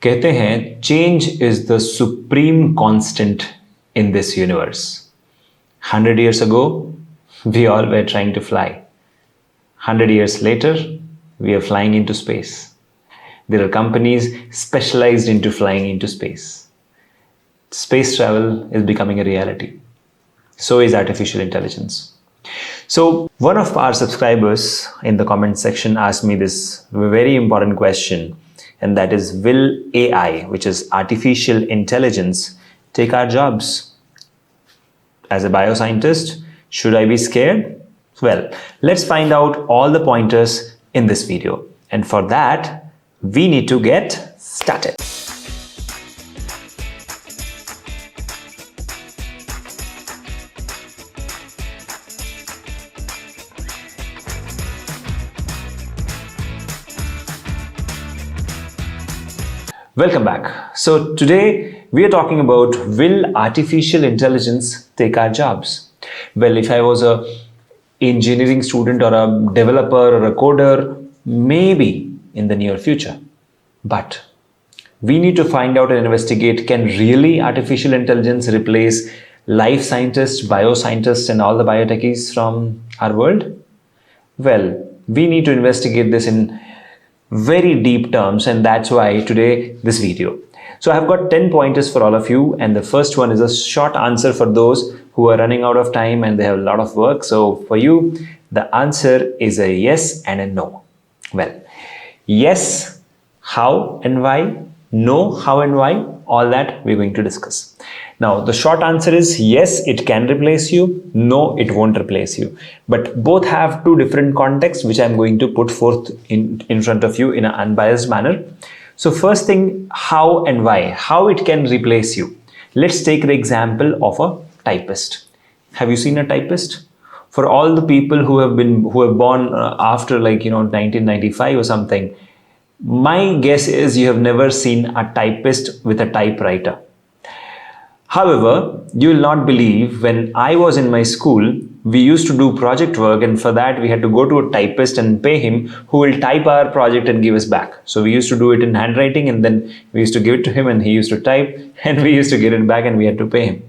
कहते हैं change is the supreme constant in this universe. 100 years ago, we all were trying to fly. 100 years later, we are flying into space. There are companies specialized into flying into space. Space travel is becoming a reality. So is artificial intelligence. So one of our subscribers in the comment section asked me this very important question, and that is, will AI, which is artificial intelligence, take our jobs? As a bioscientist, should I be scared? Well, let's find out all the pointers in this video. And for that, we need to get started. Welcome back. So today we are talking about, will artificial intelligence take our jobs? Well, if I was a engineering student or a developer or a coder, maybe in the near future. But we need to find out and investigate, can really artificial intelligence replace life scientists, bioscientists, and all the biotechies from our world? Well, we need to investigate this in very deep terms, and that's why today this video. So I've got 10 pointers for all of you, and the first one is a short answer for those who are running out of time and they have a lot of work. So for you, the answer is a yes and a no. Well, yes, how and why? No, how and why? All that we're going to discuss. Now, the short answer is yes, it can replace you. No, it won't replace you. But both have two different contexts, which I'm going to put forth in front of you in an unbiased manner. So first thing, how and why? How it can replace you. Let's take the example of a typist. Have you seen a typist? For all the people who have born after 1995 or something, my guess is you have never seen a typist with a typewriter. However, you will not believe, when I was in my school, we used to do project work, and for that we had to go to a typist and pay him, who will type our project and give us back. So we used to do it in handwriting, and then we used to give it to him and he used to type, and we used to get it back and we had to pay him.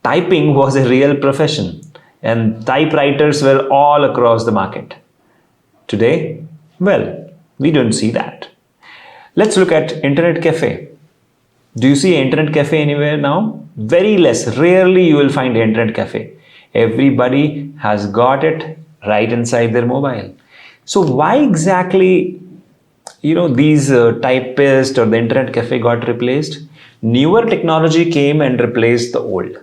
Typing was a real profession, and typewriters were all across the market. Today, well, we don't see that. Let's look at internet cafe. Do you see an internet cafe anywhere now? Very less. Rarely you will find an internet cafe. Everybody has got it right inside their mobile. So why exactly, these typists or the internet cafe got replaced? Newer technology came and replaced the old.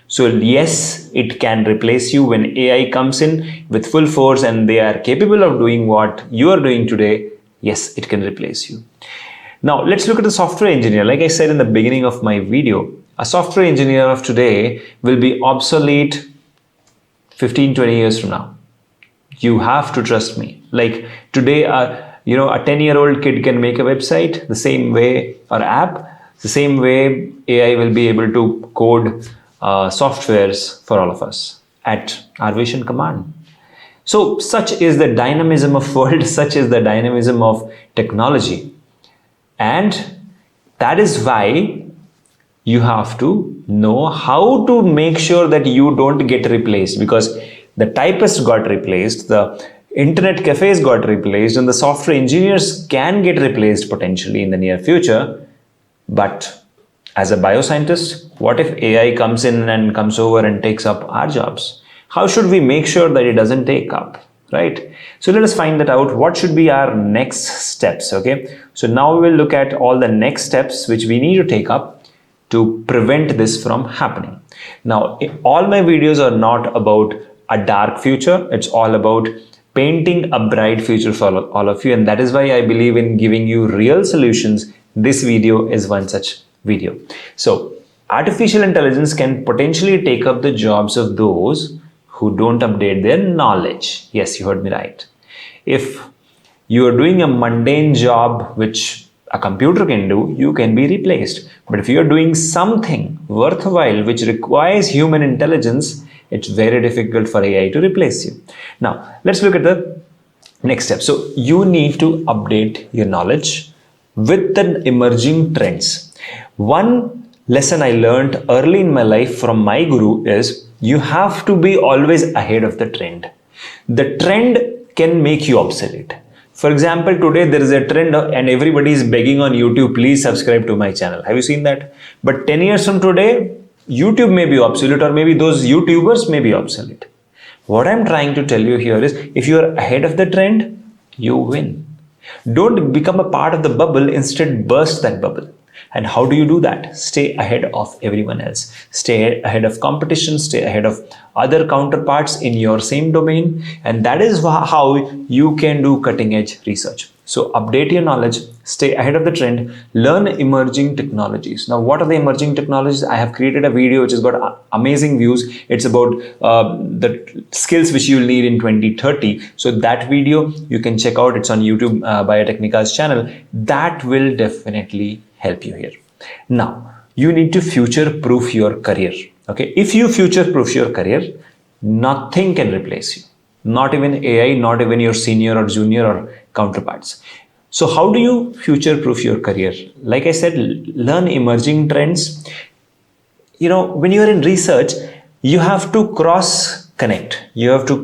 So yes, it can replace you when AI comes in with full force and they are capable of doing what you are doing today. Yes, it can replace you. Now, let's look at the software engineer. Like I said in the beginning of my video, a software engineer of today will be obsolete 15, 20 years from now. You have to trust me. Like today, a 10-year-old kid can make a website the same way, or app, the same way AI will be able to code softwares for all of us at our wish and command. So such is the dynamism of world, such is the dynamism of technology. And that is why you have to know how to make sure that you don't get replaced, because the typist got replaced, the internet cafes got replaced, and the software engineers can get replaced potentially in the near future. But as a bioscientist, what if AI comes in and comes over and takes up our jobs? How should we make sure that it doesn't take up? Right? So let us find that out. What should be our next steps? Okay. So now we will look at all the next steps which we need to take up to prevent this from happening. Now, all my videos are not about a dark future. It's all about painting a bright future for all of you. And that is why I believe in giving you real solutions. This video is one such video. So artificial intelligence can potentially take up the jobs of those who don't update their knowledge. Yes, you heard me right. If you are doing a mundane job which a computer can do, you can be replaced. But if you are doing something worthwhile which requires human intelligence, it's very difficult for AI to replace you. Now, let's look at the next step. So you need to update your knowledge with the emerging trends. One lesson I learned early in my life from my guru is you have to be always ahead of the trend. The trend can make you obsolete. For example, today there is a trend and everybody is begging on YouTube, please subscribe to my channel. Have you seen that? But 10 years from today, YouTube may be obsolete, or maybe those YouTubers may be obsolete. What I'm trying to tell you here is if you are ahead of the trend, you win. Don't become a part of the bubble, instead burst that bubble. And how do you do that? Stay ahead of everyone else. Stay ahead of competition, stay ahead of other counterparts in your same domain. And that is how you can do cutting edge research. So update your knowledge, stay ahead of the trend, learn emerging technologies. Now, what are the emerging technologies? I have created a video which has got amazing views. It's about the skills which you'll need in 2030. So that video you can check out. It's on YouTube, Biotechnica's channel. That will definitely help you here. Now, you need to future-proof your career. Okay, if you future-proof your career, nothing can replace you. Not even AI, not even your senior or junior or counterparts. So how do you future-proof your career? Like I said, learn emerging trends. You know, when you're in research, you have to cross-connect. You have to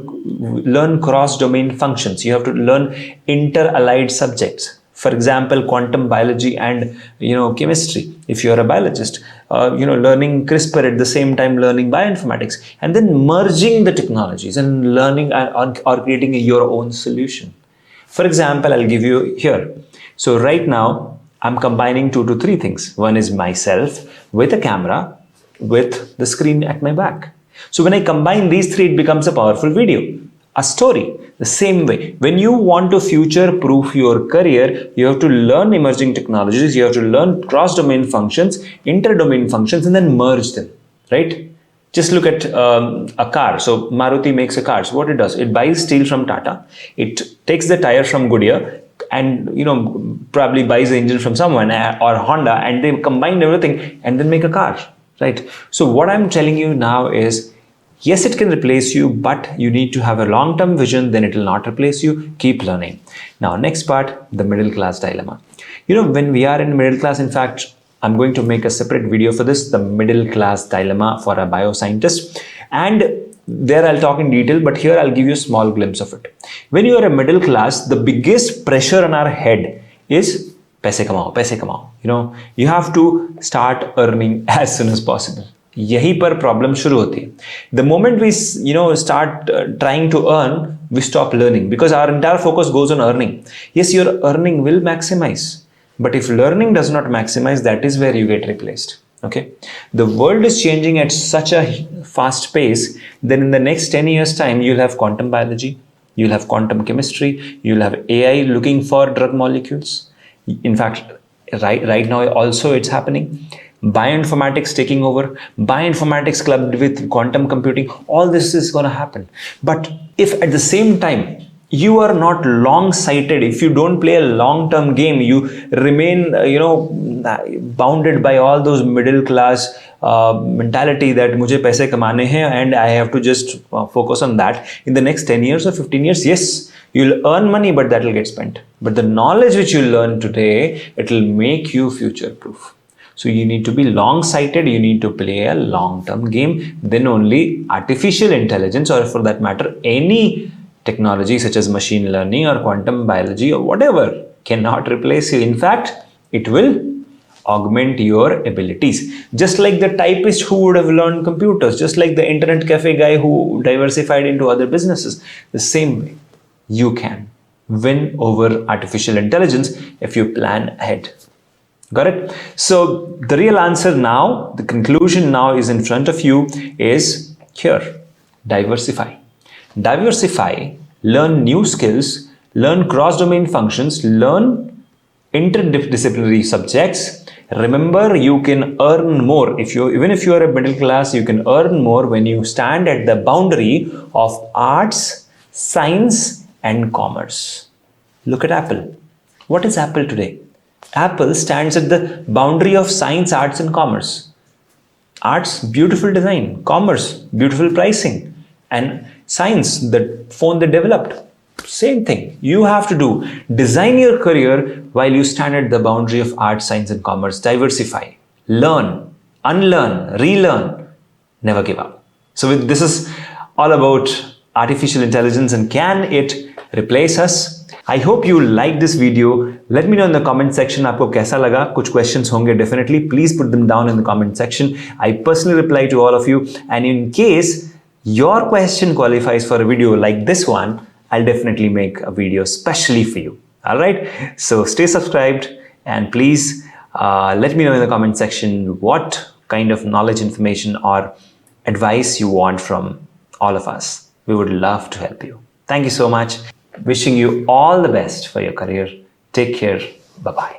learn cross-domain functions. You have to learn inter-allied subjects. For example, quantum biology and chemistry. If you are a biologist, learning CRISPR at the same time learning bioinformatics, and then merging the technologies and learning or creating your own solution. For example, I'll give you here. So right now, I'm combining 2 to 3 things. One is myself with a camera with the screen at my back. So when I combine these 3, it becomes a powerful video, a story. The same way, when you want to future-proof your career, you have to learn emerging technologies, you have to learn cross-domain functions, inter-domain functions, and then merge them, right? Just look at a car. So Maruti makes a car. So what it does, it buys steel from Tata, it takes the tire from Goodyear, and probably buys the engine from someone or Honda, and they combine everything and then make a car, right? So what I'm telling you now is, yes, it can replace you, but you need to have a long-term vision, then it will not replace you. Keep learning. Now, next part, the middle class dilemma. When we are in middle class, in fact, I'm going to make a separate video for this, the middle class dilemma for a bioscientist. And there I'll talk in detail, but here I'll give you a small glimpse of it. When you are a middle class, the biggest pressure on our head is paise kamao, paise kamao. You have to start earning as soon as possible. यही पर problem शुरू होती है. The moment we start trying to earn, we stop learning because our entire focus goes on earning. Yes, your earning will maximize, but if learning does not maximize, that is where you get replaced. Okay, the world is changing at such a fast pace that in the next 10 years time you'll have quantum biology, you'll have quantum chemistry, you'll have AI looking for drug molecules. In fact, right now also it's happening. Bioinformatics taking over, bioinformatics clubbed with quantum computing, all this is going to happen. But if at the same time you are not long-sighted, if you don't play a long-term game, you remain bounded by all those middle class mentality that mujhe paise kamane hain and I have to just focus on that. In the next 10 years or 15 years, yes, you'll earn money, but that will get spent. But the knowledge which you learn today, it will make you future-proof. So you need to be long-sighted, you need to play a long-term game, then only artificial intelligence, or for that matter, any technology such as machine learning or quantum biology or whatever cannot replace you. In fact, it will augment your abilities. Just like the typist who would have learned computers, just like the internet cafe guy who diversified into other businesses, the same way you can win over artificial intelligence if you plan ahead. Got it? So the real answer now, the conclusion now is in front of you, is here. Diversify. Diversify, learn new skills, learn cross-domain functions, learn interdisciplinary subjects. Remember, you can earn more. Even if you are a middle class, you can earn more when you stand at the boundary of arts, science, and commerce. Look at Apple. What is Apple today? Apple stands at the boundary of science, arts, and commerce. Arts, beautiful design. Commerce, beautiful pricing. And science, the phone they developed. Same thing you have to do. Design your career while you stand at the boundary of art, science, and commerce. Diversify, learn, unlearn, relearn, never give up. So, this is all about artificial intelligence and can it replace us? I hope you like this video. Let me know in the comment section आपको कैसा लगा. कुछ questions होंगे definitely. Please put them down in the comment section. I personally reply to all of you. And in case your question qualifies for a video like this one, I'll definitely make a video specially for you. All right. So stay subscribed and please let me know in the comment section what kind of knowledge, information, or advice you want from all of us. We would love to help you. Thank you so much. Wishing you all the best for your career. Take care. Bye-bye.